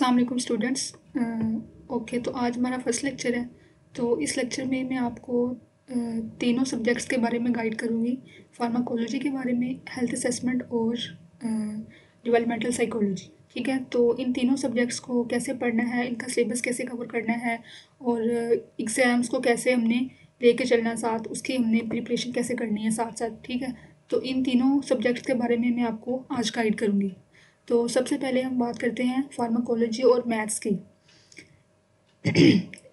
अस्सलाम वालेकुम students. Okay, तो आज हमारा फर्स्ट लेक्चर है। तो इस लेक्चर में मैं आपको तीनों सब्जेक्ट्स के बारे में गाइड करूँगी। फार्माकोलॉजी के बारे में, हेल्थ असेसमेंट और डेवलपमेंटल साइकोलॉजी। ठीक है, तो इन तीनों सब्जेक्ट्स को कैसे पढ़ना है, इनका सिलेबस कैसे कवर करना है और एग्ज़ाम्स को कैसे हमने लेके चलना है साथ, उसकी हमने प्रिपरेशन कैसे करनी है साथ साथ। ठीक है, तो इन तीनों सब्जेक्ट्स के बारे में मैं आपको आज गाइड करूँगी। तो सबसे पहले हम बात करते हैं फार्माकोलॉजी और मैथ्स की।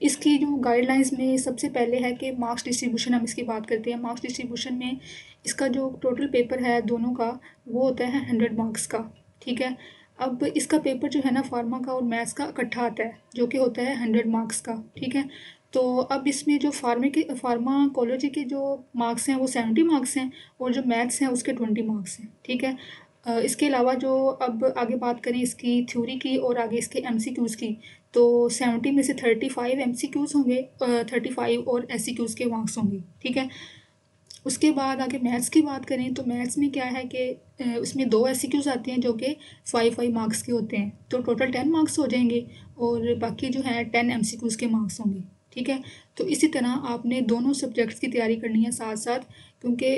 इसकी जो गाइडलाइंस में सबसे पहले है कि मार्क्स डिस्ट्रीब्यूशन, हम इसकी बात करते हैं। मार्क्स डिस्ट्रीब्यूशन में इसका जो टोटल पेपर है दोनों का, वो होता है 100 मार्क्स का। ठीक है, अब इसका पेपर जो है ना फार्मा का और मैथ्स का इकट्ठा आता है, जो कि होता है 100 मार्क्स का। ठीक है, तो अब इसमें जो फार्माकोलॉजी के जो मार्क्स हैं वो 70 मार्क्स हैं और जो मैथ्स हैं उसके 20 मार्क्स हैं। ठीक है, इसके अलावा जो अब आगे बात करें इसकी थ्योरी की और आगे इसके एमसीक्यूज़ की, तो 70 में से 35 एमसीक्यूज़ होंगे, 35 और एससीक्यूज़ के मार्क्स होंगे। ठीक है, उसके बाद आगे मैथ्स की बात करें तो मैथ्स में क्या है कि उसमें 2 एससीक्यूज़ आते हैं जो कि 5 मार्क्स के होते हैं, तो टोटल 10 मार्क्स हो जाएंगे और बाकी जो है 10 एमसीक्यूज़ के मार्क्स होंगे। ठीक है, तो इसी तरह आपने दोनों सब्जेक्ट्स की तैयारी करनी है साथ साथ, क्योंकि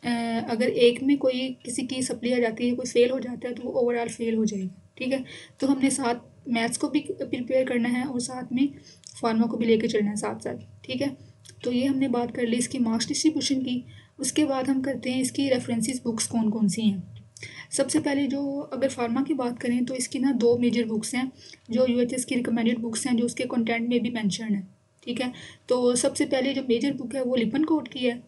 अगर एक में कोई किसी की सप्ली आ जाती है, कोई फेल हो जाता है, तो वो ओवरऑल फेल हो जाएगा। ठीक है, तो हमने साथ मैथ्स को भी प्रिपेयर करना है और साथ में फार्मा को भी लेके चलना है साथ साथ। ठीक है, तो ये हमने बात कर ली इसकी मार्क्स डिस्ट्रीब्यूशन की। उसके बाद हम करते हैं इसकी रेफरेंसेस बुक्स कौन कौन सी हैं। सबसे पहले जो अगर फार्मा की बात करें तो इसकी ना 2 मेजर बुक्स हैं जो यूएचएस की रिकमेंडेड बुक्स हैं, जो उसके कंटेंट में भी मेंशन है। ठीक है, तो सबसे पहले जो मेजर बुक है वो लिपनकोट की है,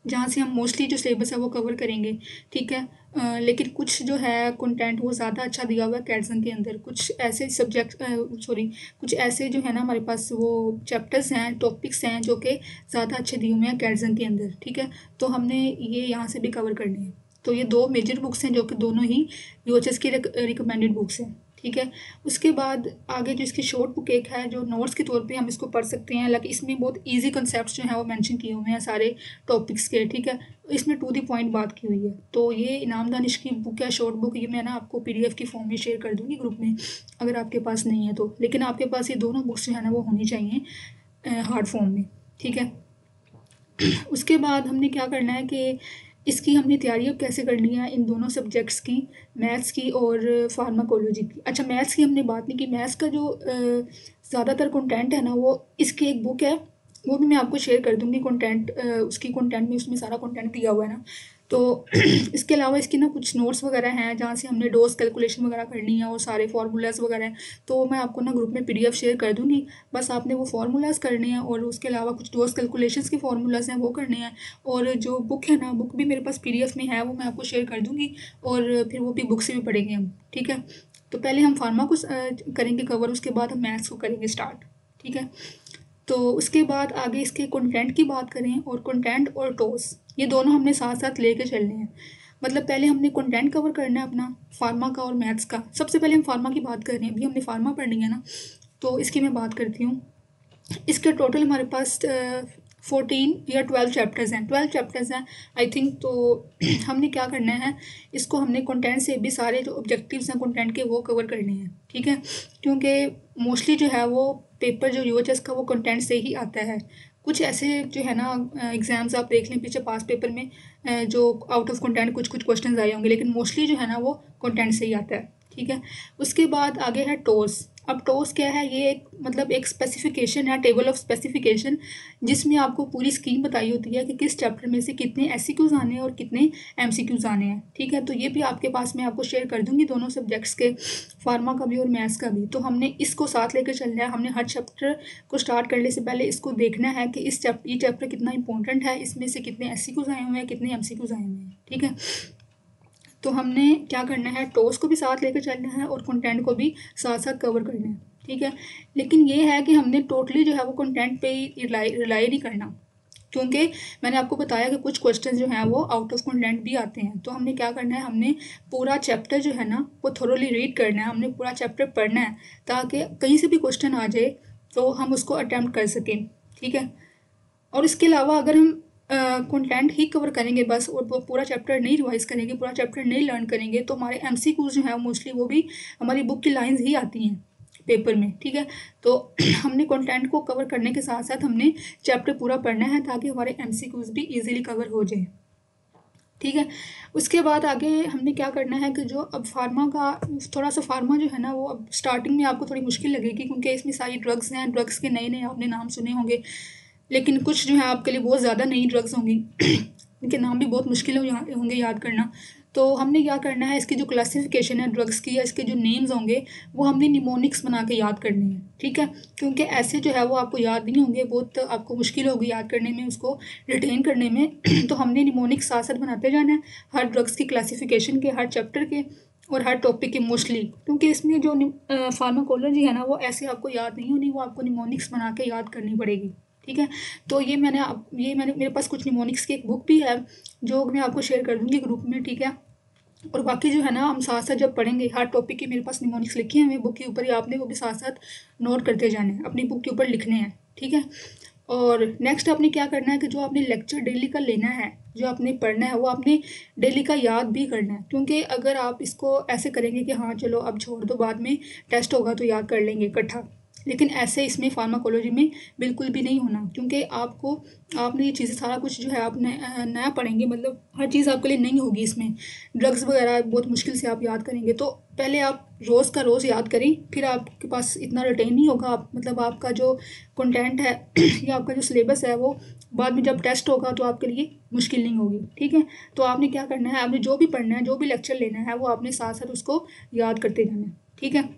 जहाँ से हम मोस्टली जो सिलेबस है वो कवर करेंगे। ठीक है, लेकिन कुछ जो है कंटेंट वो ज़्यादा अच्छा दिया हुआ है कैटसन के अंदर। कुछ ऐसे कुछ ऐसे जो है ना हमारे पास वो चैप्टर्स हैं, टॉपिक्स हैं जो कि ज़्यादा अच्छे दिए हुए हैं कैटसन के अंदर। ठीक है, तो हमने ये यहाँ से भी कवर करने हैं। तो ये 2 मेजर बुक्स हैं जो कि दोनों ही यूएचएस की रिकमेंडेड बुक्स हैं। ठीक है, उसके बाद आगे जो इसकी शॉर्ट बुक एक है जो नोट्स के तौर पे हम इसको पढ़ सकते हैं, लेकिन इसमें बहुत इजी कॉन्सेप्ट्स जो हैं वो मेंशन किए हुए हैं सारे टॉपिक्स के। ठीक है, इसमें टू द पॉइंट बात की हुई है। तो ये इनाम दानिश की बुक है शॉर्ट बुक, ये मैं ना आपको पीडीएफ की फॉर्म में शेयर कर दूँगी ग्रुप में, अगर आपके पास नहीं है तो। लेकिन आपके पास ये दोनों बुक्स जो है ना वो होनी चाहिए हार्ड फॉर्म में। ठीक है, उसके बाद हमने क्या करना है कि इसकी हमने तैयारी अब कैसे करनी है इन दोनों सब्जेक्ट्स की, मैथ्स की और फार्माकोलॉजी की। अच्छा, मैथ्स की हमने बात नहीं की। मैथ्स का जो ज़्यादातर कंटेंट है ना वो इसकी एक बुक है, वो भी मैं आपको शेयर कर दूँगी कंटेंट, उसकी कंटेंट में उसमें सारा कंटेंट दिया हुआ है ना। तो इसके अलावा इसकी ना कुछ नोट्स वगैरह हैं जहाँ से हमने डोज कैलकुलेशन वगैरह करनी है और सारे फार्मूलाज वगैरह हैं, तो मैं आपको ना ग्रुप में पीडीएफ शेयर कर दूँगी। बस आपने वो फार्मूलाज करने हैं और उसके अलावा कुछ डोज कैलकुलेशंस के फार्मूलाज हैं वो करने हैं। और जो बुक है ना, बुक भी मेरे पास पीडीएफ में है, वो मैं आपको शेयर कर दूँगी और फिर वो भी बुक से भी पढ़ेंगे हम। ठीक है, तो पहले हम फार्मा को करेंगे कवर, उसके बाद हम मैथ्स को करेंगे स्टार्ट। ठीक है, तो उसके बाद आगे इसके कंटेंट की बात करें, और कंटेंट और टॉस ये दोनों हमने साथ साथ लेके चलने हैं। मतलब पहले हमने कंटेंट कवर करना है अपना फार्मा का और मैथ्स का। सबसे पहले हम फार्मा की बात कर रहे हैं, अभी हमने फार्मा पढ़नी है ना, तो इसकी मैं बात करती हूँ। इसके टोटल हमारे पास 14 या 12 चैप्टर्स हैं, 12 चैप्टर्स हैं आई थिंक। तो हमने क्या करना है, इसको हमने कंटेंट से भी सारे जो ऑब्जेक्टिव्स हैं कंटेंट के वो कवर करने हैं। ठीक है, क्योंकि मोस्टली जो है वो पेपर जो यूएचएस का वो कंटेंट से ही आता है। कुछ ऐसे जो है ना एग्ज़ाम्स आप देख लें पीछे पास पेपर में, जो आउट ऑफ कंटेंट कुछ कुछ क्वेश्चन आए होंगे, लेकिन मोस्टली जो है ना वो कंटेंट से ही आता है। ठीक है, उसके बाद आगे है टॉस। अब टॉस क्या है, ये एक मतलब एक स्पेसिफिकेशन है, टेबल ऑफ स्पेसिफिकेशन, जिसमें आपको पूरी स्कीम बताई होती है कि किस चैप्टर में से कितने एससीक्यूज आने हैं और कितने एमसीक्यूज आने हैं। ठीक है, तो ये भी आपके पास मैं आपको शेयर कर दूंगी दोनों सब्जेक्ट्स के, फार्मा का भी और मैथ्स का भी। तो हमने इसको साथ लेकर चलना है। हमने हर चैप्टर को स्टार्ट करने से पहले इसको देखना है कि ये चैप्टर कितना इंपॉर्टेंट है, इसमें से कितने एससीक्यूज आए हुए हैं, कितने एमसीक्यूज आए हुए हैं। ठीक है, तो हमने क्या करना है, टॉस को भी साथ लेकर चलना है और कंटेंट को भी साथ साथ कवर करना है। ठीक है, लेकिन ये है कि हमने टोटली जो है वो कंटेंट पे ही रिलाई नहीं करना, क्योंकि मैंने आपको बताया कि कुछ क्वेश्चन जो हैं वो आउट ऑफ कंटेंट भी आते हैं। तो हमने क्या करना है, हमने पूरा चैप्टर जो है ना वो थोरोली रीड करना है, हमने पूरा चैप्टर पढ़ना है, ताकि कहीं से भी क्वेश्चन आ जाए तो हम उसको अटैम्प्ट कर सकें। ठीक है, और इसके अलावा अगर हम कंटेंट ही कवर करेंगे बस, और वो पूरा चैप्टर नहीं रिवाइज करेंगे, पूरा चैप्टर नहीं लर्न करेंगे, तो हमारे एमसीक्यूज जो है मोस्टली वो भी हमारी बुक की लाइंस ही आती हैं पेपर में, ठीक है। तो हमने कंटेंट को कवर करने के साथ साथ हमने चैप्टर पूरा पढ़ना है ताकि हमारे एमसीक्यूज भी इजीली कवर हो जाए, ठीक है। उसके बाद आगे हमने क्या करना है कि जो अब फार्मा का थोड़ा सा, फार्मा जो है ना वो अब स्टार्टिंग में आपको थोड़ी मुश्किल लगेगी क्योंकि इसमें सारी ड्रग्स हैं, ड्रग्स के नए नए आपने नाम सुने होंगे, लेकिन कुछ जो है आपके लिए बहुत ज़्यादा नई ड्रग्स होंगी इनके नाम भी बहुत मुश्किल होंगे याद करना। तो हमने क्या करना है, इसकी जो क्लासिफिकेशन है ड्रग्स की या इसके जो नेम्स होंगे वो हमने निमोनिक्स बना के याद करने हैं, ठीक है। क्योंकि ऐसे जो है वो आपको याद नहीं होंगे, बहुत आपको मुश्किल होगी याद करने में, उसको रिटेन करने में तो हमने निमोनिक्स साथ साथ बनाते जाना है हर ड्रग्स की क्लासिफिकेशन के, हर चैप्टर के और हर टॉपिक के मोस्टली, क्योंकि इसमें जो फार्माकोलॉजी है ना वो ऐसे आपको याद नहीं होनी, वो आपको निमोनिक्स बना के याद करनी पड़ेगी, ठीक है। तो ये मैंने मेरे पास कुछ निमोनिक्स की एक बुक भी है जो मैं आपको शेयर कर दूँगी ग्रुप में, ठीक है। और बाकी जो है ना हम साथ साथ जब पढ़ेंगे हर टॉपिक की मेरे पास निमोनिक्स लिखे हैं बुक के ऊपर ही, आपने वो भी साथ साथ नोट करते जाने हैं, अपनी बुक के ऊपर लिखने हैं, ठीक है। और नेक्स्ट आपने क्या करना है कि जो आपने लेक्चर डेली का लेना है, जो आपने पढ़ना है वो आपने डेली का याद भी करना है, क्योंकि अगर आप इसको ऐसे करेंगे कि हाँ चलो अब छोड़ दो बाद में टेस्ट होगा तो याद कर लेंगे इकट्ठा, लेकिन ऐसे इसमें फार्माकोलॉजी में बिल्कुल भी नहीं होना, क्योंकि आपने ये चीज़ें सारा कुछ जो है आप नया पढ़ेंगे, मतलब हर चीज़ आपके लिए नहीं होगी इसमें, ड्रग्स वगैरह बहुत मुश्किल से आप याद करेंगे। तो पहले आप रोज़ का रोज़ याद करें, फिर आपके पास इतना रिटेन नहीं होगा, आप मतलब आपका जो कंटेंट है या आपका जो सिलेबस है वो बाद में जब टेस्ट होगा तो आपके लिए मुश्किल नहीं होगी, ठीक है। तो आपने क्या करना है, आपने जो भी पढ़ना है, जो भी लेक्चर लेना है वो आपने साथ साथ उसको याद करते जाना है, ठीक है।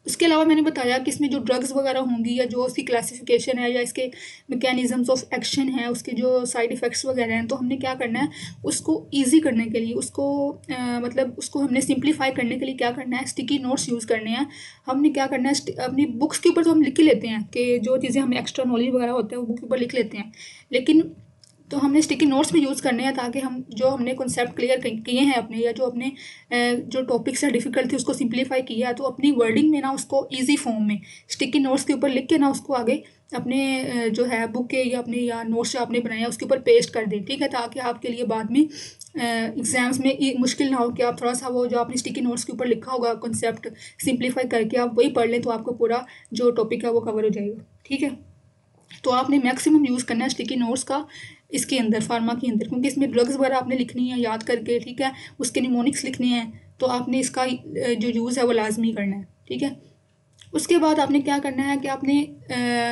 उसके अलावा मैंने बताया कि इसमें जो ड्रग्स वगैरह होंगी या जो उसकी क्लासिफिकेशन है या इसके मैकेनिज़म्स ऑफ एक्शन है, उसके जो साइड इफ़ेक्ट्स वगैरह हैं, तो हमने क्या करना है उसको ईजी करने के लिए, उसको मतलब उसको हमने सिंप्लीफाई करने के लिए क्या करना है, स्टिकी नोट्स यूज़ करने हैं। हमने क्या करना है, अपनी बुक्स के ऊपर तो हम लिख ही लेते हैं कि जो चीज़ें हमें एक्स्ट्रा नॉलेज वगैरह होते हैं वो बुक के ऊपर लिख लेते हैं, लेकिन तो हमने स्टिकी नोट्स भी यूज़ करने हैं ताकि हम जो हमने कॉन्सेप्ट क्लियर किए हैं अपने, या जो अपने जो टॉपिक्स है डिफ़िकल्ट थी उसको सिंप्लीफाई किया है, तो अपनी वर्डिंग में ना उसको इजी फॉर्म में स्टिकी नोट्स के ऊपर लिख के ना उसको आगे अपने जो है बुक के या अपने या नोट्स जो आपने बनाया उसके ऊपर पेस्ट कर दें, ठीक है, ताकि आपके लिए बाद में एग्ज़ाम्स में मुश्किल ना हो कि आप थोड़ा सा वो जो आपने स्टिकी नोट्स के ऊपर लिखा होगा कॉन्सेप्ट सिंप्लीफाई करके आप वही पढ़ लें तो आपको पूरा जो टॉपिक है वो कवर हो जाएगा, ठीक है। तो आपने मैक्सिमम यूज़ करना है स्टिकी नोट्स का इसके अंदर, फार्मा के अंदर, क्योंकि इसमें ड्रग्स वगैरह आपने लिखनी है याद करके, ठीक है, उसके निमोनिक्स लिखने हैं, तो आपने इसका जो यूज़ है वो लाजमी करना है, ठीक है। उसके बाद आपने क्या करना है कि आपने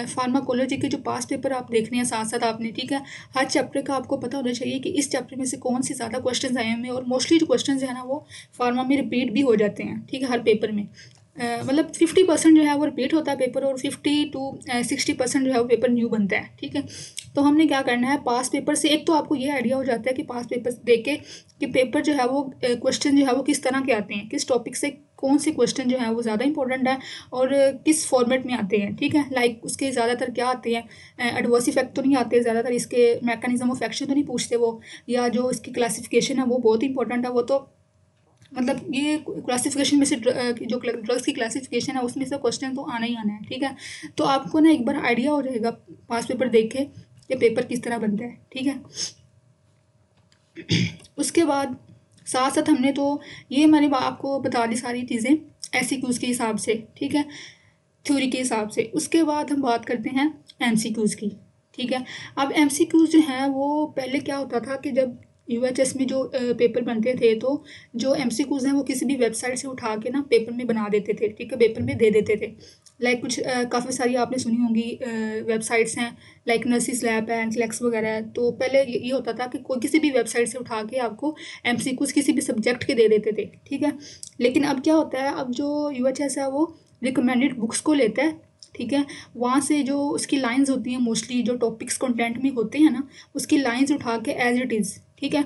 फार्माकोलॉजी के जो पास पेपर आप देखने हैं साथ साथ आपने, ठीक है, हर चैप्टर का आपको पता होना चाहिए कि इस चैप्टर में से कौन से ज़्यादा क्वेश्चन आए हैं, और मोस्टली जो क्वेश्चन है ना वो फार्मा में रिपीट भी हो जाते हैं, ठीक है, हर पेपर में मतलब 50% जो है वो रिपीट होता है पेपर, और 50 to 60% जो है वो पेपर न्यू बनता है, ठीक है। तो हमने क्या करना है, पास पेपर से एक तो आपको ये आइडिया हो जाता है कि पास पेपर देख के कि पेपर जो है वो क्वेश्चन जो है वो किस तरह के आते हैं, किस टॉपिक से कौन से क्वेश्चन जो है वो ज़्यादा इंपॉर्टेंट है और किस फॉर्मेट में आते हैं, ठीक है। लाइक उसके ज़्यादातर क्या आते हैं, एडवर्स इफेक्ट तो नहीं आते ज़्यादातर, इसके मैकेनिज्म ऑफ एक्शन तो नहीं पूछते वो, या जो इसकी क्लासिफिकेशन है वो बहुत इंपॉर्टेंट है, वो तो मतलब ये क्लासिफिकेशन में से जो ड्रग्स की क्लासिफिकेशन है उसमें से क्वेश्चन तो आना ही आना है, ठीक है। तो आपको ना एक बार आइडिया हो जाएगा पास पेपर देख के कि पेपर किस तरह बनता है, ठीक है। उसके बाद साथ साथ हमने तो ये मैंने आपको बता दी सारी चीज़ें एमसीक्यूज़ के हिसाब से, ठीक है, थ्योरी के हिसाब से। उसके बाद हम बात करते हैं एमसीक्यूज़ की, ठीक है। अब एमसीक्यूज़ जो हैं वो पहले क्या होता था कि जब यूएचएस में जो पेपर बनते थे तो जो एमसीक्यूज़ हैं वो किसी भी वेबसाइट से उठा के ना पेपर में बना देते थे, ठीक है, पेपर में दे देते थे। लाइक कुछ काफ़ी सारी आपने सुनी होंगी वेबसाइट्स हैं, लाइक नर्सिस लैब है, एनक्लेक्स वगैरह है। तो पहले ये होता था कि कोई किसी भी वेबसाइट से उठा के आपको एमसीक्यूज़ किसी भी सब्जेक्ट के दे देते थे, ठीक है। लेकिन अब क्या होता है, अब जो यूएचएस है वो रिकमेंडेड बुक्स को लेता है, ठीक है, वहाँ से जो उसकी लाइंस होती हैं मोस्टली जो टॉपिक्स कंटेंट में होते हैं ना उसकी लाइंस उठा के एज इट इज़, ठीक है,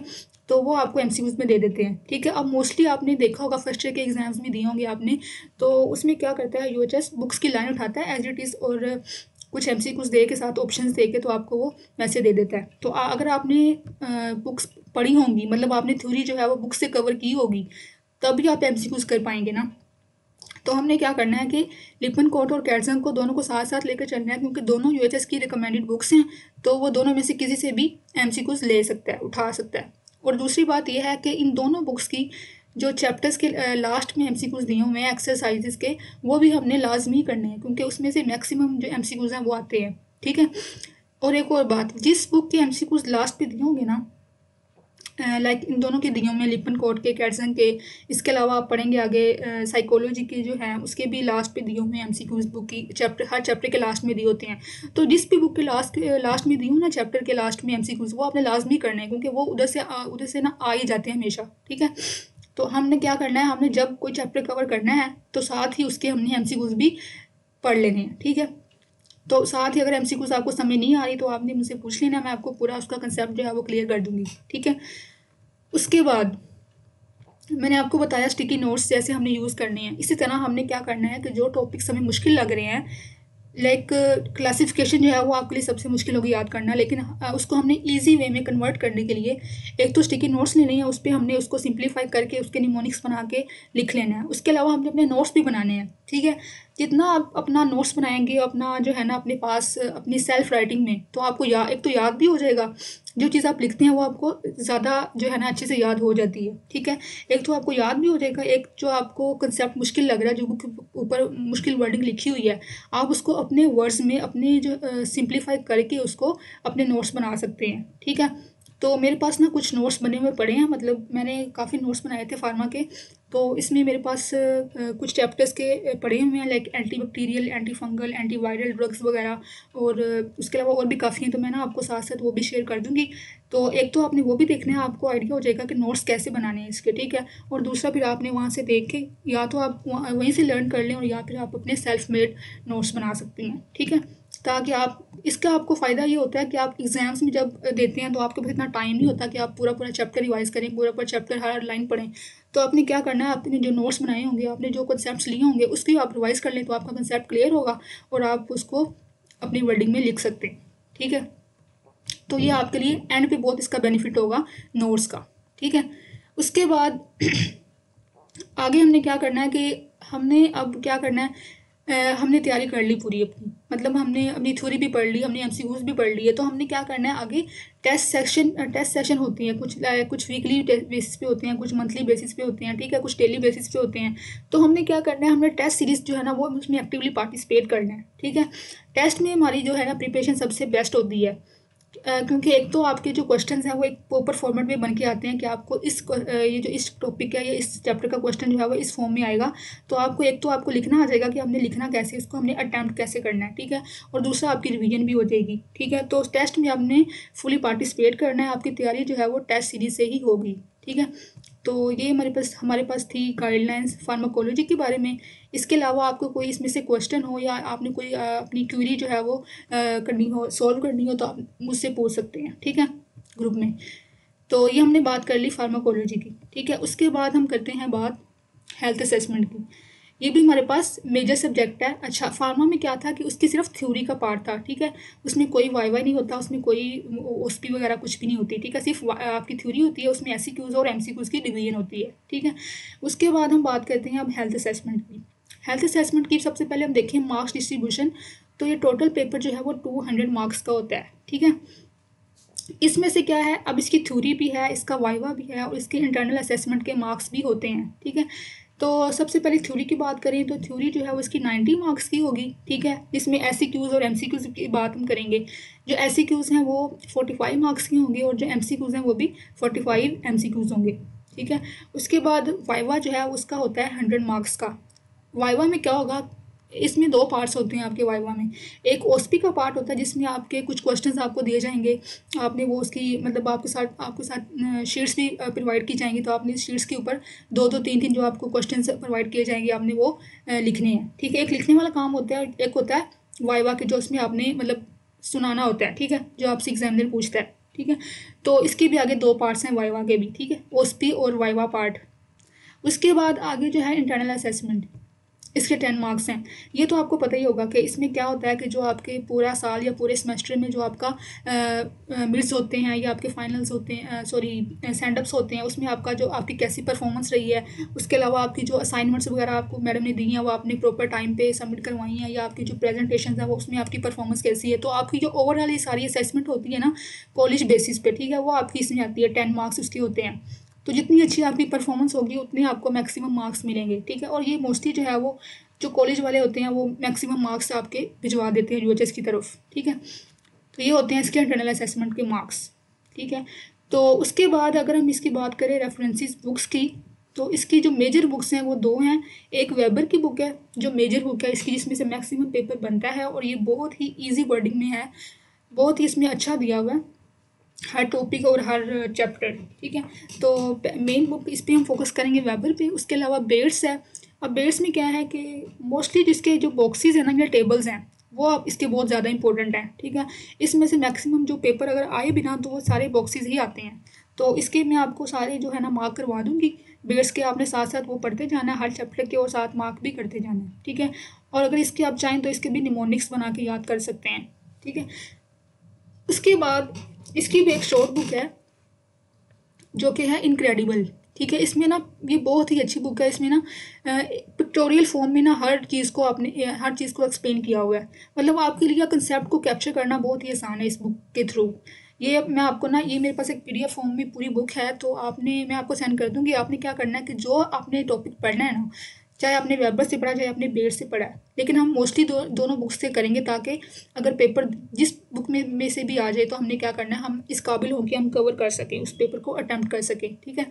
तो वो आपको एमसीक्यूज़ में दे देते हैं, ठीक है। अब मोस्टली आपने देखा होगा फर्स्ट ईयर के एग्जाम्स में दिए होंगे आपने, तो उसमें क्या करता है यूएचएस बुक्स की लाइन उठाता है एज इट इज़ और कुछ एमसीक्यूज़ दे के साथ ऑप्शंस दे के तो आपको वो वैसे दे देता है। तो अगर आपने बुक्स पढ़ी होंगी, मतलब आपने थ्योरी जो है वो बुक से कवर की होगी, तभी आप एमसीक्यूज़ कर पाएंगे ना। तो हमने क्या करना है कि लिपनकोट और केल्सन को दोनों को साथ साथ लेकर चलना है, क्योंकि दोनों यूएचएस की रिकमेंडेड बुक्स हैं, तो वो दोनों में से किसी से भी एमसीक्यूज ले सकता है, उठा सकता है। और दूसरी बात यह है कि इन दोनों बुक्स की जो चैप्टर्स के लास्ट में एमसीक्यूज दिए हुए हैं एक्सरसाइजेस के, वो भी हमने लाजमी करने हैं, क्योंकि उसमें से मैक्सिमम जो एमसीक्यूज हैं वो आते हैं, ठीक है। और एक और बात, जिस बुक के एमसीक्यूज लास्ट पे दिए होंगे ना, लाइक इन दोनों के दिए हुए लिपनकोट के, केल्सन के, इसके अलावा आप पढ़ेंगे आगे साइकोलॉजी के जो हैं उसके भी लास्ट पे दिए हुए हैं एमसीक्यूज बुक की, चैप्टर हर चैप्टर के लास्ट में दिए होते हैं। तो जिस भी बुक के लास्ट में दी हूँ ना, चैप्टर के लास्ट में एमसीक्यूज, वो आपने लाजमी करने हैं, क्योंकि वो उधर से ना आ ही जाते हैं हमेशा, ठीक है। तो हमने क्या करना है, हमने जब कोई चैप्टर कवर करना है तो साथ ही उसके हमने एमसीक्यूज भी पढ़ लेने हैं, ठीक है। तो साथ ही अगर एमसीक्यूज आपको समझ नहीं आ रही तो आपने मुझसे पूछ लेना, मैं आपको पूरा उसका कंसेप्ट जो है वो क्लियर कर दूंगी, ठीक है। उसके बाद मैंने आपको बताया स्टिकी नोट्स जैसे हमने यूज़ करने हैं, इसी तरह हमने क्या करना है कि जो टॉपिक्स हमें मुश्किल लग रहे हैं, लाइक क्लासिफिकेशन जो है वो आपके लिए सबसे मुश्किल होगी याद करना, लेकिन उसको हमने इजी वे में कन्वर्ट करने के लिए एक तो स्टिकी नोट्स लेने हैं, उस पर हमने उसको सिंप्लीफाई करके उसके निमोनिक्स बना के लिख लेना है। उसके अलावा हमने अपने नोट्स भी बनाने हैं, ठीक है। जितना आप अपना नोट्स बनाएंगे अपना जो है ना अपने पास अपनी सेल्फ राइटिंग में, तो आपको एक तो याद भी हो जाएगा, जो चीज़ आप लिखते हैं वो आपको ज़्यादा जो है ना अच्छे से याद हो जाती है, ठीक है। एक तो आपको याद भी हो जाएगा, एक जो आपको कंसेप्ट मुश्किल लग रहा है, जो बुक के ऊपर मुश्किल वर्डिंग लिखी हुई है, आप उसको अपने वर्ड्स में अपने जो सिंप्लीफाई करके उसको अपने नोट्स बना सकते हैं, ठीक है। तो मेरे पास ना कुछ नोट्स बने हुए पड़े हैं, मतलब मैंने काफ़ी नोट्स बनाए थे फार्मा के, तो इसमें मेरे पास कुछ चैप्टर्स के पढ़े हुए हैं, like anti bacterial, anti fungal, anti viral drugs वगैरह, और उसके अलावा और भी काफ़ी हैं, तो मैं ना आपको साथ साथ वो भी शेयर कर दूंगी। तो एक तो आपने वो भी देखना है, आपको आइडिया हो जाएगा कि नोट्स कैसे बनाने हैं इसके, ठीक है। और दूसरा फिर आपने वहाँ से देख के या तो आप वहीं से लर्न कर लें, और या फिर आप अपने सेल्फ मेड नोट्स बना सकती हैं, ठीक है। ताकि आप इसका आपको फ़ायदा ये होता है कि आप एग्ज़ाम्स में जब देते हैं तो आपके पास इतना टाइम नहीं होता कि आप पूरा पूरा चैप्टर रिवाइज़ करें, पूरा पूरा चैप्टर हर लाइन पढ़ें। तो आपने क्या करना है, आपने जो नोट्स बनाए होंगे, आपने जो कंसेप्ट लिए होंगे, उसकी आप रिवाइज़ कर लें, तो आपका कंसेप्ट क्लियर होगा और आप उसको अपनी वर्डिंग में लिख सकते हैं, ठीक है। तो ये आपके लिए एंड पे बहुत इसका बेनिफिट होगा नोट्स का, ठीक है। उसके बाद आगे हमने क्या करना है कि हमने अब क्या करना है, हमने तैयारी कर ली पूरी अपनी, मतलब हमने अपनी थ्योरी भी पढ़ ली, हमने एमसीक्यूज भी पढ़ लिए, तो हमने क्या करना है आगे टेस्ट सेशन होती हैं, कुछ वीकली बेसिस पे होते हैं, कुछ मंथली बेसिस पे होते हैं, ठीक है, कुछ डेली बेसिस पे होते हैं। तो हमने क्या करना है, हमने टेस्ट सीरीज जो है ना वो उसमें एक्टिवली पार्टिसिपेट करना है, ठीक है। टेस्ट में हमारी जो है ना प्रिपरेशन सबसे बेस्ट होती है, क्योंकि एक तो आपके जो क्वेश्चंस हैं वो एक प्रॉपर फॉर्मेट में बन के आते हैं कि आपको ये जो इस टॉपिक है या इस चैप्टर का क्वेश्चन जो है वो इस फॉर्म में आएगा। तो आपको एक तो आपको लिखना आ जाएगा कि हमने लिखना कैसे, इसको हमने अटैम्प्ट कैसे करना है, ठीक है। और दूसरा आपकी रिवीजन भी हो जाएगी, ठीक है। तो टेस्ट में आपने फुली पार्टिसिपेट करना है, आपकी तैयारी जो है वो टेस्ट सीरीज से ही होगी, ठीक है। तो ये हमारे पास थी गाइडलाइंस फार्माकोलॉजी के बारे में। इसके अलावा आपको कोई इसमें से क्वेश्चन हो या आपने कोई अपनी क्वेरी जो है वो करनी हो, सॉल्व करनी हो, तो आप मुझसे पूछ सकते हैं, ठीक है, ग्रुप में। तो ये हमने बात कर ली फार्माकोलॉजी की, ठीक है। उसके बाद हम करते हैं बात हेल्थ असेसमेंट की। ये भी हमारे पास मेजर सब्जेक्ट है। अच्छा, फार्मा में क्या था कि उसकी सिर्फ थ्योरी का पार्ट था, ठीक है, उसमें कोई वाइवा नहीं होता, उसमें कोई ओएसपी वगैरह कुछ भी नहीं होती, ठीक है, सिर्फ आपकी थ्योरी होती है, उसमें एमसीक्यूज और एमसीक्यूज की डिवीजन होती है, ठीक है। उसके बाद हम बात करते हैं अब हेल्थ असेसमेंट की। हेल्थ असेसमेंट की सबसे पहले हम देखें मार्क्स डिस्ट्रीब्यूशन। तो ये टोटल पेपर जो है वो 200 मार्क्स का होता है, ठीक है। इसमें से क्या है, अब इसकी थ्योरी भी है, इसका वाइवा भी है, और इसके इंटरनल असेसमेंट के मार्क्स भी होते हैं, ठीक है। तो सबसे पहले थ्योरी की बात करें तो थ्योरी जो है वो इसकी 90 मार्क्स की होगी, ठीक है, जिसमें एससीक्यूज और एमसीक्यूज की बात हम करेंगे। जो एससीक्यूज हैं वो 45 मार्क्स की होंगी और जो एमसीक्यूज हैं वो भी 45 एमसीक्यूज होंगे, ठीक है। उसके बाद वाइवा जो है उसका होता है 100 मार्क्स का। वाइवा में क्या होगा, इसमें दो पार्ट्स होते हैं आपके वाइवा में। एक ओएसपी का पार्ट होता है जिसमें आपके कुछ क्वेश्चंस आपको दिए जाएंगे, आपने वो उसकी मतलब आपके साथ शीट्स भी प्रोवाइड की जाएंगी, तो आपने शीट्स के ऊपर दो दो तीन तीन जो आपको क्वेश्चंस प्रोवाइड किए जाएंगे आपने वो लिखने हैं, ठीक है। एक लिखने वाला काम होता है, एक होता है वाइवा के जो उसमें आपने मतलब सुनाना होता है, ठीक है, जो आपसे एग्जामिनर पूछता है, ठीक है। तो इसके भी आगे दो पार्ट्स हैं वाइवा के भी, ठीक है, ओएसपी और वाइवा पार्ट। उसके बाद आगे जो है इंटरनल असेसमेंट। इसके 10 मार्क्स हैं। ये तो आपको पता ही होगा कि इसमें क्या होता है कि जो आपके पूरा साल या पूरे सेमेस्टर में जो आपका मिड्स होते हैं या आपके फाइनल्स होते हैं, सॉरी सेंडअप्स होते हैं, उसमें आपका जो आपकी कैसी परफॉर्मेंस रही है, उसके अलावा आपकी जो असाइनमेंट्स वगैरह आपको मैडम ने दी हैं वो आपने प्रॉपर टाइम पे सबमिट करवाई हैं, या आपकी जो प्रेजेंटेशन है वो उसमें आपकी परफॉर्मेंस कैसी है, तो आपकी जो ओवरऑल ये सारी असेसमेंट होती है ना कॉलेज बेसिस पे, ठीक है, वो आपकी इसमें आती है। 10 मार्क्स उसके होते हैं। तो जितनी अच्छी आपकी परफॉर्मेंस होगी उतने आपको मैक्सिमम मार्क्स मिलेंगे, ठीक है। और ये मोस्टली जो है वो जो कॉलेज वाले होते हैं वो मैक्सिमम मार्क्स आपके भिजवा देते हैं यूएचएस की तरफ, ठीक है। तो ये होते हैं इसके इंटरनल असेसमेंट के मार्क्स, ठीक है। तो उसके बाद अगर हम इसकी बात करें रेफरेंसेस बुक्स की, तो इसकी जो मेजर बुक्स हैं वो दो हैं। एक वेबर की बुक है जो मेजर बुक है इसकी, जिसमें से मैक्सिमम पेपर बनता है, और ये बहुत ही ईजी वर्डिंग में है, बहुत ही इसमें अच्छा दिया हुआ है हर टॉपिक और हर चैप्टर, ठीक है। तो मेन बुक इस पर हम फोकस करेंगे वेबर पे। उसके अलावा बेट्स है। अब बेट्स में क्या है कि मोस्टली जिसके जो बॉक्सेस हैं ना या टेबल्स हैं वो आप इसके बहुत ज़्यादा इंपॉर्टेंट हैं, ठीक है। इसमें से मैक्सिमम जो पेपर अगर आए भी ना तो वो सारे बॉक्सेस ही आते हैं। तो इसके मैं आपको सारे जो है ना मार्क करवा दूँगी। बेट्स के आपने साथ साथ वो पढ़ते जाना है हर चैप्टर के, और साथ मार्क भी करते जाना है, ठीक है। और अगर इसके आप चाहें तो इसके भी निमोनिक्स बना के याद कर सकते हैं, ठीक है। उसके बाद इसकी भी एक शॉर्ट बुक है जो कि है इनक्रेडिबल, ठीक है। इसमें ना ये बहुत ही अच्छी बुक है। इसमें ना पिक्टोरियल फॉर्म में ना हर चीज़ को एक्सप्लेन किया हुआ है। मतलब आपके लिए कंसेप्ट को कैप्चर करना बहुत ही आसान है इस बुक के थ्रू। ये मैं आपको ना, ये मेरे पास एक पीडीएफ फॉर्म में पूरी बुक है, तो मैं आपको सेंड कर दूँगी। आपने क्या करना है कि जो आपने टॉपिक पढ़ना है ना, चाहे आपने वेबर से पढ़ा चाहे आपने बेट से पढ़ा है, लेकिन हम मोस्टली दोनों बुक्स से करेंगे, ताकि अगर पेपर जिस बुक में से भी आ जाए तो हमने क्या करना है, हम इस काबिल होकर हम कवर कर सकें, उस पेपर को अटैम्प्ट कर सकें, ठीक है।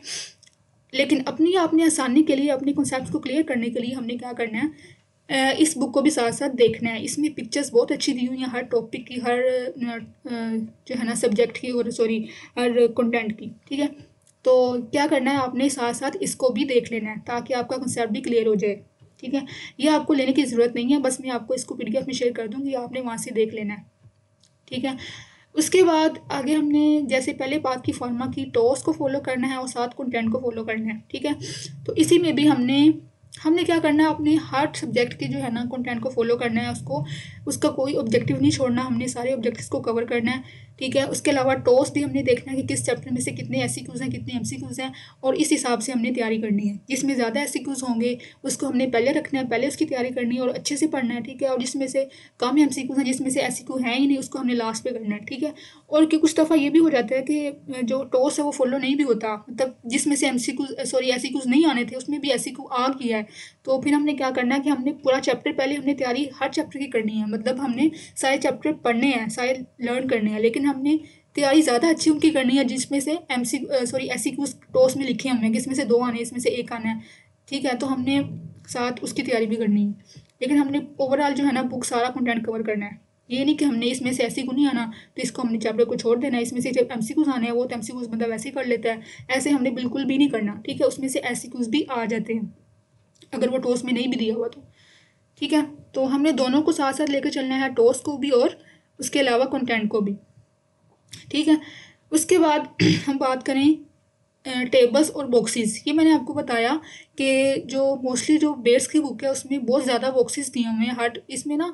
लेकिन अपनी आसानी के लिए, अपने कॉन्सेप्ट को क्लियर करने के लिए हमने क्या करना है, इस बुक को भी साथ साथ देखना है। इसमें पिक्चर्स बहुत अच्छी दी हुई हैं हर टॉपिक की, हर जो है ना सब्जेक्ट की, और सॉरी हर कंटेंट की, ठीक है। तो क्या करना है, आपने साथ साथ इसको भी देख लेना है ताकि आपका कंसेप्ट भी क्लियर हो जाए, ठीक है। ये आपको लेने की ज़रूरत नहीं है, बस मैं आपको इसको पीडीएफ में शेयर कर दूँगी, आपने वहाँ से देख लेना है, ठीक है। उसके बाद आगे हमने जैसे पहले बात की फार्मा की, टॉस को फॉलो करना है और साथ कंटेंट को फॉलो करना है, ठीक है। तो इसी में भी हमने क्या करना है, अपने हर सब्जेक्ट के जो है ना कंटेंट को फॉलो करना है, उसका कोई ऑब्जेक्टिव नहीं छोड़ना, हमने सारे ऑब्जेक्टिव्स को कवर करना है, ठीक है। उसके अलावा टॉस भी हमने देखना है कि किस चैप्टर में से कितने एससीक्यूज हैं, कितने एमसीक्यूज हैं, और इस हिसाब से हमने तैयारी करनी है। जिसमें ज़्यादा एससीक्यूज होंगे उसको हमने पहले रखना है, पहले उसकी तैयारी करनी है और अच्छे से पढ़ना है, ठीक है। और जिसमें से कम एमसीक्यूज हैं, जिसमें से एससीक्यू है ही नहीं, उसको हमने लास्ट पे करना है, ठीक है। और कि कुछ दफ़ा ये भी हो जाता है कि जो टॉस है वो फॉलो नहीं भी होता, मतलब जिसमें से एससीक्यूज नहीं आने थे उसमें भी एससीक्यू आ गया है, तो फिर हमने क्या करना है कि हमने पूरा चैप्टर पहले हमने तैयारी हर चैप्टर की करनी है, मतलब हमने सारे चैप्टर पढ़ने हैं, सारे लर्न करने हैं, लेकिन हमने तैयारी ज़्यादा अच्छी उनकी करनी है जिसमें से एससीक्यूज टॉस में लिखे होंगे कि इसमें से 2 आने, इसमें से 1 आना है, ठीक है। तो हमने साथ उसकी तैयारी भी करनी है, लेकिन हमने ओवरऑल जो है ना बुक सारा कंटेंट कवर करना है। ये नहीं कि हमने इसमें से एमसीक्यू नहीं आना तो इसको हमने चैप्टर को छोड़ देना है, इसमें से जब एमसीक्यूज आने हैं वो तो एमसीक्यूज बंदा वैसे ही कर लेता है, ऐसे हमने बिल्कुल भी नहीं करना, ठीक है। उसमें से एमसीक्यूज भी आ जाते हैं अगर वो टॉस में नहीं भी दिया हुआ तो, ठीक है। तो हमने दोनों को साथ साथ लेकर चलना है, टॉस को भी और उसके अलावा कंटेंट को भी, ठीक है। उसके बाद हम बात करें टेबल्स और बॉक्सेस। ये मैंने आपको बताया कि जो मोस्टली जो बेट्स की बुक है उसमें बहुत ज़्यादा बॉक्सेस दिए हुए हैं हर इसमें ना,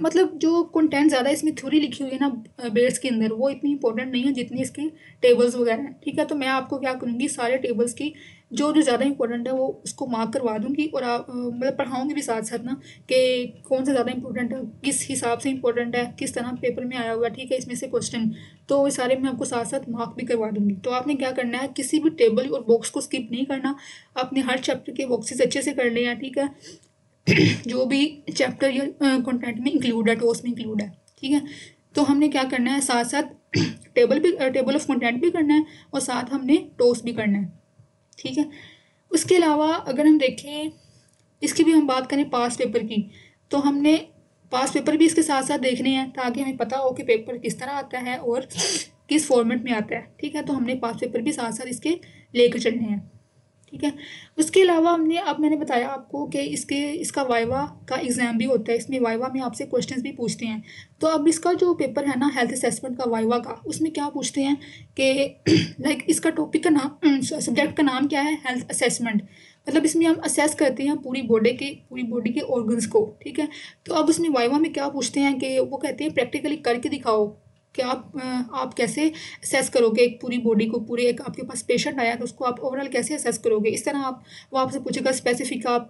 मतलब जो कंटेंट ज़्यादा इसमें थ्योरी लिखी हुई है ना बेट्स के अंदर, वो इतनी इंपॉर्टेंट नहीं है जितनी इसकी टेबल्स वगैरह हैं, ठीक है। तो मैं आपको क्या करूँगी, सारे टेबल्स की जो ज़्यादा इंपॉर्टेंट है वो उसको मार्क करवा दूँगी, और आप मतलब पढ़ाऊँगी भी साथ साथ ना कि कौन सा ज़्यादा इंपॉर्टेंट है, किस हिसाब से इंपॉर्टेंट है, किस तरह पेपर में आया हुआ है, ठीक है, इसमें से क्वेश्चन, तो वो सारे मैं आपको साथ साथ मार्क भी करवा दूँगी। तो आपने क्या करना है, किसी भी टेबल और बॉक्स को स्किप नहीं करना, आपने हर चैप्टर के बॉक्सेस अच्छे से करने हैं, ठीक है। जो भी चैप्टर या कंटेंट में इंक्लूड है, टॉस में इंक्लूड है, ठीक है। तो हमने क्या करना है, साथ साथ टेबल ऑफ कंटेंट भी करना है और साथ हमने टॉस भी करना है, ठीक है। उसके अलावा अगर हम देखें, इसकी भी हम बात करें पास पेपर की, तो हमने पास पेपर भी इसके साथ साथ देखने हैं ताकि हमें पता हो कि पेपर किस तरह आता है और किस फॉर्मेट में आता है, ठीक है। तो हमने पास पेपर भी साथ साथ इसके लेकर चलने हैं, ठीक है। उसके अलावा मैंने बताया आपको कि इसका वाइवा का एग्ज़ाम भी होता है, इसमें वाइवा में आपसे क्वेश्चंस भी पूछते हैं। तो अब इसका जो पेपर है ना हेल्थ असेसमेंट का वाइवा का, उसमें क्या पूछते हैं कि लाइक इसका टॉपिक का नाम, सब्जेक्ट का नाम क्या है, हेल्थ असेसमेंट। मतलब इसमें हम असेस करते हैं पूरी बॉडी के ऑर्गन्स को, ठीक है। तो अब उसमें वाइवा में क्या पूछते हैं कि वो कहते हैं प्रैक्टिकली करके दिखाओ कि आप कैसे असेस करोगे एक पूरी बॉडी को, पूरे एक आपके पास पेशेंट आया तो उसको आप ओवरऑल कैसे असेस करोगे। इस तरह आप वो आपसे पूछेगा स्पेसिफिक आप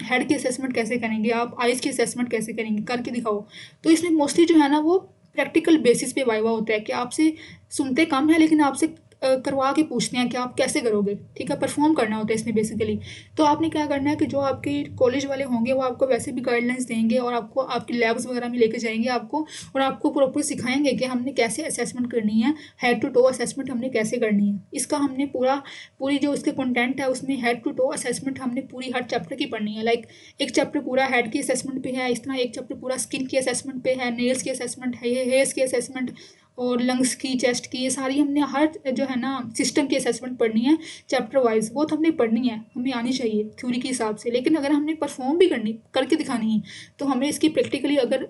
हेड की असेसमेंट कैसे करेंगे, आप आइज़ की असेसमेंट कैसे करेंगे, करके दिखाओ। तो इसमें मोस्टली जो है ना वो प्रैक्टिकल बेसिस पे वाइवा होता है कि आपसे सुनते कम है लेकिन आपसे करवा के पूछते हैं कि आप कैसे करोगे, ठीक है। परफॉर्म करना होता है इसमें बेसिकली। तो आपने क्या करना है कि जो आपके कॉलेज वाले होंगे वो आपको वैसे भी गाइडलाइंस देंगे और आपको आपकी लैब्स वगैरह में लेके जाएंगे आपको, और आपको प्रॉपर सिखाएंगे कि हमने कैसे असेसमेंट करनी है, हेड टू टो असेसमेंट हमने कैसे करनी है। इसका हमने पूरी जो उसके कंटेंट है उसमें हेड टू टो असेसमेंट हमने पूरी हर चैप्टर की पढ़नी है। लाइक एक चैप्टर पूरा हेड की असेसमेंट पे है, इस तरह एक चैप्टर पूरा स्किन की असेसमेंट पे है, नेल्स की असेसमेंट है, हेयर्स की असेसमेंट और लंग्स की, चेस्ट की, ये सारी हमने हर जो है ना सिस्टम की असेसमेंट पढ़नी है चैप्टर वाइज। वो तो हमने पढ़नी है, हमें आनी चाहिए थ्योरी के हिसाब से, लेकिन अगर हमने परफॉर्म भी करके दिखानी है तो हमें इसकी प्रैक्टिकली अगर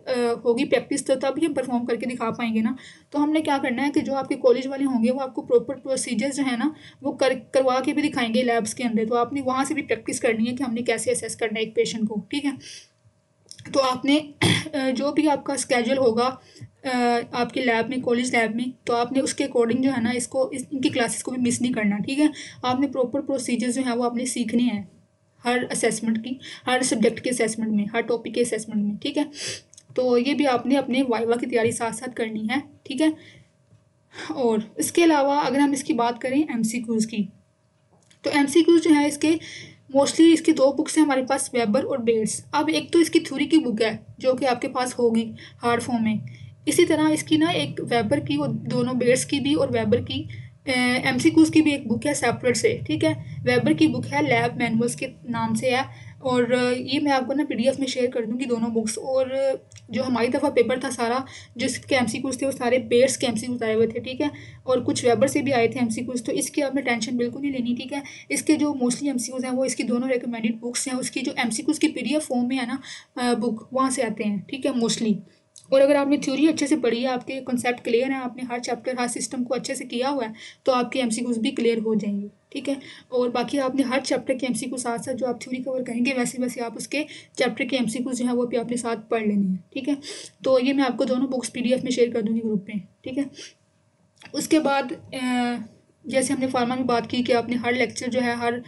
होगी प्रैक्टिस तो तभी हम परफॉर्म करके दिखा पाएंगे ना। तो हमने क्या करना है कि जो आपके कॉलेज वाले होंगे वो आपको प्रॉपर प्रोसीजर्स जो है ना वो करवा के भी दिखाएंगे लैब्स के अंदर। तो आपने वहाँ से भी प्रैक्टिस करनी है कि हमने कैसे असेस करना है एक पेशेंट को, ठीक है। तो आपने जो भी आपका स्केड्यूल होगा आपके लैब में, कॉलेज लैब में, तो आपने उसके अकॉर्डिंग जो है ना इनकी क्लासेस को भी मिस नहीं करना, ठीक है। आपने प्रॉपर प्रोसीजर्स जो है वो आपने सीखने हैं हर असेसमेंट की, हर सब्जेक्ट के असेसमेंट में, हर टॉपिक के असेसमेंट में, ठीक है। तो ये भी आपने अपने वाइवा की तैयारी साथ साथ करनी है, ठीक है। और इसके अलावा अगर हम इसकी बात करें एमसीक्यूज़ की, तो एमसीक्यूज़ जो है इसके मोस्टली इसकी दो बुक्स हैं हमारे पास, वेबर और बेट्स। अब एक तो इसकी थ्योरी की बुक है जो कि आपके पास होगी हार्ड फॉर्म में, इसी तरह इसकी ना एक वेबर की और दोनों बेट्स की भी और वेबर की एमसीक्यूज़ की भी एक बुक है सेपरेट से, ठीक है। वेबर की बुक है लैब मैनुअल्स के नाम से है, और ये मैं आपको ना पीडीएफ में शेयर कर दूंगी दोनों बुक्स। और जो हमारी दफ़ा पेपर था सारा, जिसके एमसीक्यूज़ थे वो सारे बेट्स के एमसीक्यूज़ आए हुए थे, ठीक है। और कुछ वेबर से भी आए थे एमसीक्यूज़, तो इसकी आपने टेंशन बिल्कुल नहीं लेनी, ठीक है। इसके जो मोस्टली एमसीक्यूज़ हैं वो इसकी दोनों रिकमेंडेड बुक्स हैं, उसकी जो एमसीक्यूज़ की पीडीएफ फॉर्म में है ना बुक, वहाँ से आते हैं, ठीक है, मोस्टली। और अगर आपने थ्योरी अच्छे से पढ़ी है, आपके कॉन्सेप्ट क्लियर है, आपने हर चैप्टर हर सिस्टम को अच्छे से किया हुआ है, तो आपके एमसीक्यूज़ भी क्लियर हो जाएंगे, ठीक है। और बाकी आपने हर चैप्टर के एमसीक्यू साथ साथ जो आप थ्योरी कवर करेंगे वैसे वैसे आप उसके चैप्टर के एमसीक्यूज़ जो है वो भी आपने साथ पढ़ लेने हैं, ठीक है। तो ये मैं आपको दोनों बुक्स पीडीएफ में शेयर कर दूँगी ग्रुप में, ठीक है। उसके बाद जैसे हमने फार्मा में बात की कि आपने हर लेक्चर जो है हर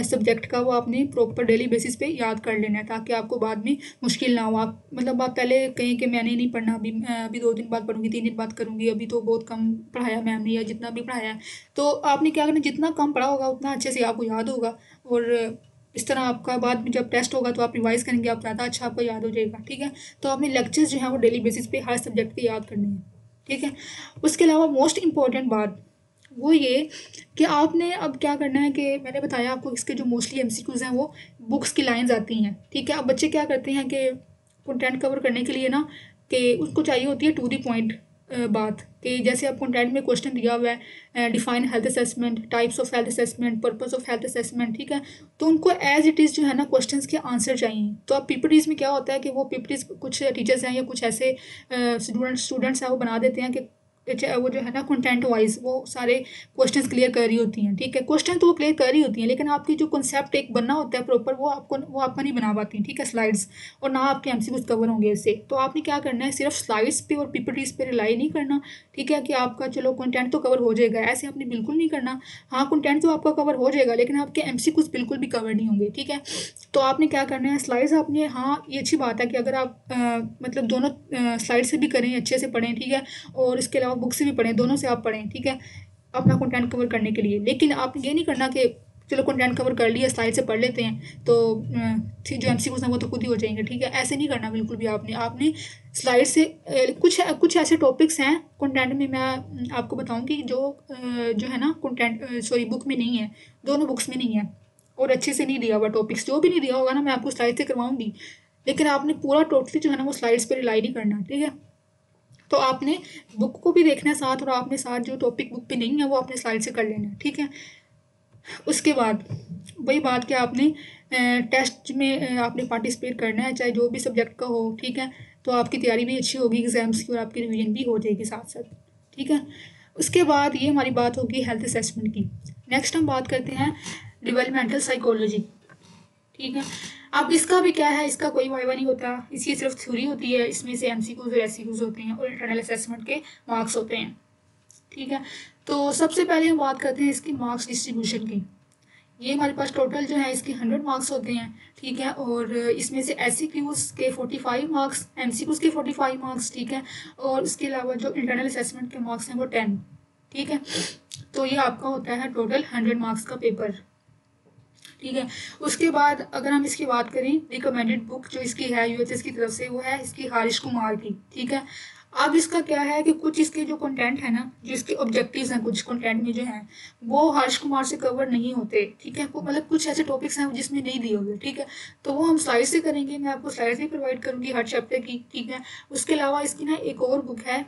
सब्जेक्ट का वो आपने प्रॉपर डेली बेसिस पे याद कर लेना है, ताकि आपको बाद में मुश्किल ना हो। आप मतलब आप पहले कहें कि मैंने नहीं पढ़ना, अभी 2 दिन बाद पढ़ूंगी, 3 दिन बाद करूंगी, अभी तो बहुत कम पढ़ाया मैम ने या जितना भी पढ़ाया है। तो आपने क्या करना, जितना कम पढ़ा होगा उतना अच्छे से आपको याद होगा, और इस तरह आपका बाद में जब टेस्ट होगा तो आप रिवाइज़ करेंगे, आप ज़्यादा अच्छा आपको याद हो जाएगा, ठीक है। तो आपने लेक्चर्स जो है वो डेली बेसिस पे हर सब्जेक्ट के याद करने हैं, ठीक है। उसके अलावा मोस्ट इम्पॉर्टेंट बात वो ये कि आपने अब क्या करना है कि मैंने बताया आपको इसके जो मोस्टली एमसीक्यूज़ हैं वो बुक्स की लाइंस आती हैं, ठीक है। अब बच्चे क्या करते हैं कि कंटेंट कवर करने के लिए ना कि उसको चाहिए होती है टू द पॉइंट बात, कि जैसे आप कंटेंट में क्वेश्चन दिया हुआ है define health assessment, types of health assessment, purpose of health assessment, ठीक है। तो उनको एज इट इज़ जो है ना क्वेश्चंस के आंसर चाहिए। तो अब पीपीटीज़ में क्या होता है कि वो पीपीटीज़ कुछ टीचर्स हैं या कुछ ऐसे स्टूडेंट्स हैं वो बना देते हैं कि वो जो है ना कंटेंट वाइज वो सारे क्वेश्चंस क्लियर कर रही होती हैं, ठीक है। क्वेश्चन तो वो क्लियर कर रही होती हैं, लेकिन आपकी जो कंसेप्ट एक बनना होता है प्रॉपर वो आपका नहीं बना पाती, ठीक है, स्लाइड्स, और ना आपके एमसीक्यूज कवर होंगे इससे। तो आपने क्या करना है, सिर्फ स्लाइड्स पे और पीपीटीज पे रिलाई नहीं करना, ठीक है, कि आपका चलो कंटेंट तो कवर हो जाएगा, ऐसे आपने बिल्कुल नहीं करना। हाँ, कंटेंट तो आपका कवर हो जाएगा लेकिन आपके एमसीक्यूज बिल्कुल भी कवर नहीं होंगे, ठीक है। तो आपने क्या करना है, स्लाइड्स आपने, हाँ ये अच्छी बात है कि अगर आप मतलब दोनों स्लाइड से भी करें, अच्छे से पढ़ें, ठीक है, और इसके अलावा बुक से भी पढ़ें, दोनों से आप पढ़ें, ठीक है, अपना कंटेंट कवर करने के लिए। लेकिन आप ये नहीं करना कि चलो कंटेंट कवर कर लिया, स्लाइड से पढ़ लेते हैं तो जो एमसीक्यूज हैं वो तो खुद ही हो जाएंगे, ठीक है। ऐसे नहीं करना बिल्कुल भी आपने स्लाइड से कुछ ऐसे टॉपिक्स हैं कंटेंट में, मैं आपको बताऊंगी जो है ना कंटेंट सॉरी बुक में नहीं है, दोनों बुक्स में नहीं है, और अच्छे से नहीं दिया हुआ टॉपिक्स, जो भी नहीं दिया होगा ना मैं आपको स्लाइड से करवाऊंगी, लेकिन आपने पूरा टोटली जो है ना वो स्लाइड्स पे रिलाई नहीं करना, ठीक है। तो आपने बुक को भी देखना है साथ, और आपने साथ जो टॉपिक बुक पे नहीं है वो आपने स्लाइड से कर लेना है, ठीक है। उसके बाद वही बात कि आपने टेस्ट में आपने पार्टिसिपेट करना है, चाहे जो भी सब्जेक्ट का हो, ठीक है। तो आपकी तैयारी भी अच्छी होगी एग्जाम्स की, और आपकी रिवीजन भी हो जाएगी साथ साथ, ठीक है। उसके बाद ये हमारी बात होगी हेल्थ असेसमेंट की। नेक्स्ट हम बात करते हैं डेवलपमेंटल साइकोलॉजी। ठीक है। अब इसका भी क्या है, इसका कोई वाइवा नहीं होता, इसकी सिर्फ थ्योरी होती है, इसमें से एमसीक्यूज और एससीक्यूज होते हैं और इंटरनल असेसमेंट के मार्क्स होते हैं। ठीक है, तो सबसे पहले हम बात करते हैं इसकी मार्क्स डिस्ट्रीब्यूशन की। ये हमारे पास टोटल जो है इसके 100 मार्क्स होते हैं। ठीक है, और इसमें से एससीक्यूज के 45 मार्क्स, एमसीक्यूज के 45 मार्क्स। ठीक है, और इसके अलावा जो इंटरनल असेसमेंट के मार्क्स हैं वो 10। ठीक है, तो ये आपका होता है टोटल 100 मार्क्स का पेपर। ठीक है, उसके बाद अगर हम इसकी बात करें, रिकमेंडेड बुक जो इसकी है यूएचएस की तरफ से, वो है इसकी हारिश कुमार की। ठीक है, अब इसका क्या है कि कुछ इसके जो कंटेंट है ना, जो इसके ऑब्जेक्टिव्स हैं कुछ कंटेंट में जो है, वो हर्ष कुमार से कवर नहीं होते। ठीक है, वो मतलब कुछ ऐसे टॉपिक्स हैं जिसमें नहीं दिए हुए। ठीक है, तो वो हम स्लाइड से करेंगे, मैं आपको स्लाइड भी प्रोवाइड करूंगी हर चैप्टर की। ठीक है, उसके अलावा इसकी ना एक और बुक है,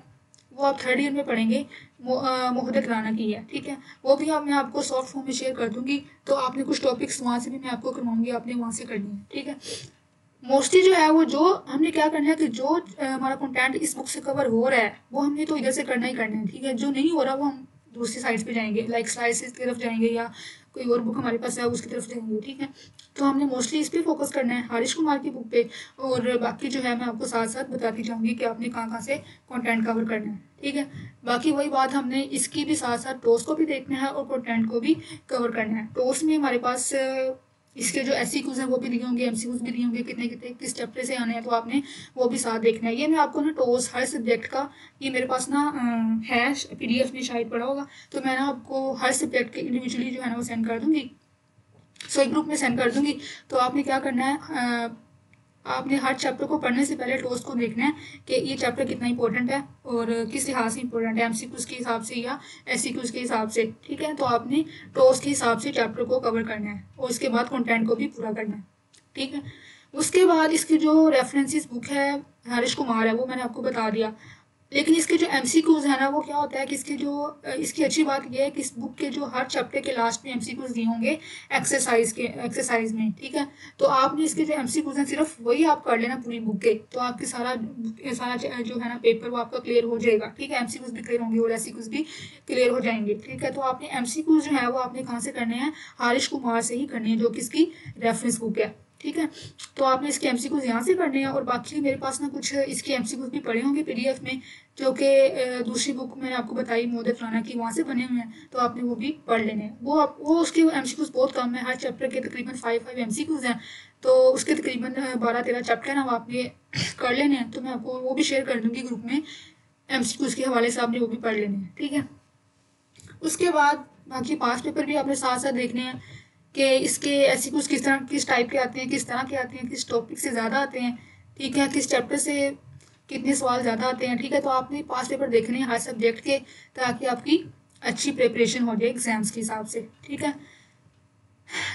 वो आप 3rd ईयर में पढ़ेंगे, मोहद्दत राना की है। ठीक है, वो भी मैं आपको सॉफ्ट फॉर्म में शेयर कर दूंगी, तो आपने कुछ टॉपिक्स वहाँ से भी मैं आपको करवाऊंगी, आपने वहाँ से करनी है। ठीक है, मोस्टली जो है वो जो हमने क्या करना है कि जो हमारा कंटेंट इस बुक से कवर हो रहा है वो हमने तो इधर से करना ही करना है। ठीक है, जो नहीं हो रहा वो हम दूसरी साइड पे जाएंगे, लाइक स्लाइड्स की तरफ जाएंगे या कोई और बुक हमारे पास है उसकी तरफ जाएंगे। ठीक है, तो हमने मोस्टली इस पे फोकस करना है, हारिश कुमार की बुक पे, और बाकी जो है मैं आपको साथ साथ बताती जाऊंगी कि आपने कहाँ कहाँ से कंटेंट कवर करना है। ठीक है, बाकी वही बात, हमने इसकी भी साथ साथ टॉस को भी देखना है और कंटेंट को भी कवर करना है। टॉस में हमारे पास इसके जो एससीक्यूज हैं वो भी दिए होंगे, एमसीक्यूज भी दिए होंगे, कितने कितने किस चैप्टर से आने हैं, तो आपने वो भी साथ देखना है। ये मैं आपको ना टॉस हर सब्जेक्ट का, ये मेरे पास ना है पीडीएफ में शायद पड़ा होगा, तो मैं ना आपको हर सब्जेक्ट के इंडिविजुअली जो है ना वो सेंड कर दूंगी, सो एक ग्रुप में सेंड कर दूंगी। तो आपने क्या करना है, आपने हर चैप्टर को पढ़ने से पहले टॉस को देखना है कि ये चैप्टर कितना इंपॉर्टेंट है और किस लिहाज से इंपॉर्टेंट है, एमसीक्यूज के हिसाब से या एससीक्यूज के हिसाब से। ठीक है, तो आपने टॉस के हिसाब से चैप्टर को कवर करना है और उसके बाद कंटेंट को भी पूरा करना है। ठीक है, उसके बाद इसकी जो रेफरेंसेस बुक है हरीश कुमार है, वो मैंने आपको बता दिया। लेकिन इसके जो एमसीक्यूज है ना, वो क्या होता है कि इसके जो इसकी अच्छी बात यह है कि इस बुक के जो हर चैप्टर के लास्ट में एमसीक्यूज दिए होंगे एक्सरसाइज में। ठीक है, तो आपने इसके जो एमसीक्यूज हैं सिर्फ वही आप कर लेना पूरी बुक के, तो आपके सारा जो है ना पेपर वो आपका क्लियर हो जाएगा। ठीक है, एमसीक्यूज भी क्लियर होंगे और एससीक्यूज भी क्लियर हो जाएंगे। ठीक है, तो आपने एमसीक्यूज जो है वो आपने कहाँ से करने हैं, हारिश कुमार से ही करने हैं, जो कि इसकी रेफरेंस बुक है। ठीक है, तो आपने इसके एमसीक्यूज यहाँ से करने हैं, और बाकी मेरे पास ना कुछ इसके एमसीक्यूज भी पड़े होंगे पीडीएफ में, जो कि दूसरी बुक मैंने आपको बताई मोहद्दत राना की, वहाँ से बने हुए हैं, तो आपने वो भी पढ़ लेने हैं। वो उसके एमसीक्यूज बहुत कम है, हर चैप्टर के तकरीबन 5 एमसीक्यूज हैं, तो उसके तकरीबन 12-13 चैप्टर हैं, वो आपने कर लेने हैं। तो मैं आपको वो भी शेयर कर दूँगी ग्रुप में, एमसीक्यूज के हवाले से आपने वो भी पढ़ लेने हैं। ठीक है, उसके बाद बाकी पास पेपर भी आपने साथ साथ देखने हैं कि इसके एमसीक्यूज किस टाइप के आते हैं, किस तरह के आते हैं, किस टॉपिक से ज़्यादा आते हैं। ठीक है, किस चैप्टर से कितने सवाल ज़्यादा आते हैं। ठीक है, तो आपने पास पेपर देखने हैं हर सब्जेक्ट के, ताकि आपकी अच्छी प्रिपरेशन हो जाए एग्जाम्स के हिसाब से। ठीक है,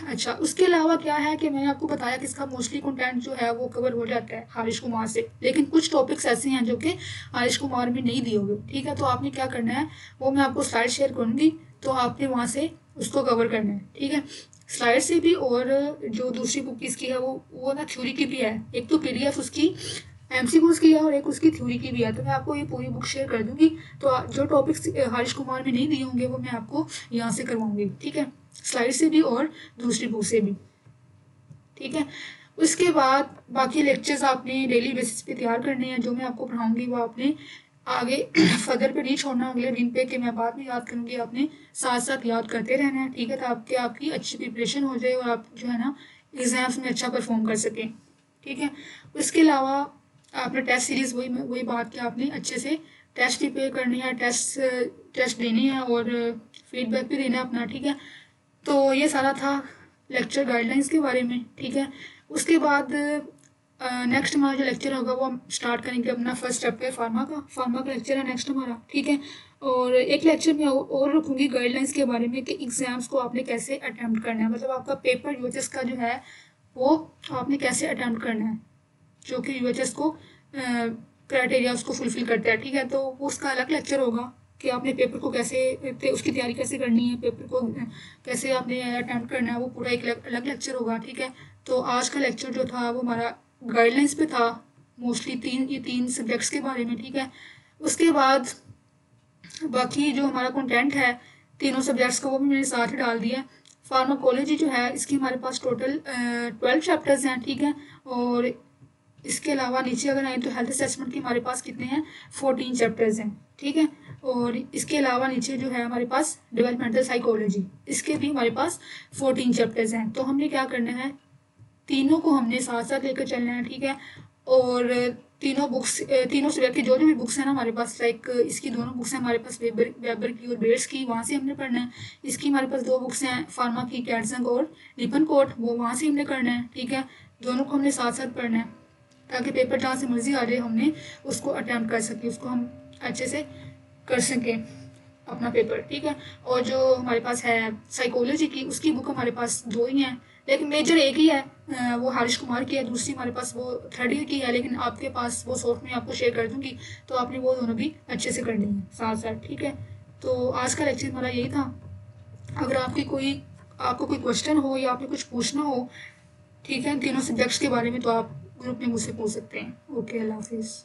अच्छा, उसके अलावा क्या है कि मैंने आपको बताया कि इसका मोस्टली कंटेंट जो है वो कवर हो जाता है हारिश कुमार से, लेकिन कुछ टॉपिक्स ऐसे हैं जो कि हारिश कुमार में नहीं दिए हुए। ठीक है, तो आपने क्या करना है, वो मैं आपको स्लाइड शेयर करूँगी, तो आपने वहाँ से उसको कवर करना है। ठीक है, स्लाइड से भी, और जो दूसरी बुक इसकी है वो ना थ्योरी की भी है, एक तो पीडीएफ उसकी एमसीक्यूज की है और एक उसकी थ्योरी की भी है, तो मैं आपको ये पूरी बुक शेयर कर दूंगी। तो जो टॉपिक्स हरीश कुमार में नहीं दिए होंगे वो मैं आपको यहाँ से करवाऊंगी। ठीक है, स्लाइड से भी और दूसरी बुक से भी। ठीक है, उसके बाद बाकी लेक्चर्स आपने डेली बेसिस पे तैयार करने हैं, जो मैं आपको पढ़ाऊंगी वो आपने आगे फर्दर पे नहीं छोड़ना अगले दिन पे कि मैं बाद में याद करूँगी, आपने साथ साथ याद करते रहना है। ठीक है, तो आपकी अच्छी प्रिपरेशन हो जाए और आप जो है ना एग्जाम्स में अच्छा परफॉर्म कर सकें। ठीक है, उसके अलावा आपने टेस्ट सीरीज वही बात कि आपने अच्छे से टेस्ट प्रिपेयर करनी है, टेस्ट देने हैं और फीडबैक भी देना है अपना। ठीक है, तो ये सारा था लेक्चर गाइडलाइंस के बारे में। ठीक है, उसके बाद नेक्स्ट हमारा जो लेक्चर होगा वो हम स्टार्ट करेंगे अपना फर्स्ट चैप्टर फार्मा का लेक्चर है नेक्स्ट हमारा। ठीक है, और एक लेक्चर में और रखूँगी गाइडलाइंस के बारे में कि एग्जाम्स को आपने कैसे अटैम्प्ट करना है, मतलब आपका पेपर यूएचएस का जो है वो आपने कैसे अटैम्प्ट करना है, जो कि यूएचएस को क्राइटेरिया उसको फुलफिल करता है। ठीक है, तो उसका अलग लेक्चर होगा कि आपने पेपर को कैसे उसकी तैयारी कैसे करनी है, पेपर को कैसे आपने अटैम्प्ट करना है, वो पूरा एक अलग लेक्चर होगा। ठीक है, तो आज का लेक्चर जो था वो हमारा गाइडलाइंस पे था, मोस्टली तीन सब्जेक्ट्स के बारे में। ठीक है, उसके बाद बाकी जो हमारा कंटेंट है तीनों सब्जेक्ट्स का वो भी मैंने साथ ही डाल दिया। फार्माकोलॉजी जो है इसकी हमारे पास टोटल 12 चैप्टर्स हैं, ठीक है। और इसके अलावा नीचे अगर आए तो हेल्थ असेसमेंट के हमारे पास कितने हैं, 14 चैप्टर्स हैं, ठीक है। और इसके अलावा नीचे जो है हमारे पास डेवलपमेंटल साइकोलॉजी, इसके भी हमारे पास 14 चैप्टर्स हैं। तो हमने क्या करना है, तीनों को हमने साथ साथ लेकर चलना है, ठीक है। और तीनों सब्जेक्ट की जो भी बुक्स हैं ना हमारे पास, लाइक इसकी दोनों बुक्स हैं हमारे पास, वेबर की और बेट्स की, वहाँ से हमने पढ़ना है। इसकी हमारे पास 2 बुक्स हैं फार्मा की, कैटजंग और लिपनकोट, वो वहाँ से हमने करना है, ठीक है। दोनों को हमने साथ साथ पढ़ना है ताकि पेपर जहाँ से मर्जी आ जाए हमने उसको अटैम्प्ट कर सकें, उसको हम अच्छे से कर सकें अपना पेपर, ठीक है। और जो हमारे पास है साइकोलॉजी की, उसकी बुक हमारे पास 2 ही हैं, लेकिन मेजर एक ही है, वो हारिश कुमार की है। दूसरी हमारे पास वो 3rd ईयर की है, लेकिन आपके पास वो सॉफ्ट में आपको शेयर कर दूंगी, तो आपने वो दोनों भी अच्छे से करनी है साथ साथ, ठीक है। तो आज का लेक्चर हमारा यही था। अगर आपको कोई क्वेश्चन हो या आपने कुछ पूछना हो, ठीक है, तीनों सब्जेक्ट्स के बारे में, तो आप ग्रुप में मुझसे पूछ सकते हैं। ओके, अल्लाह हाफिज़।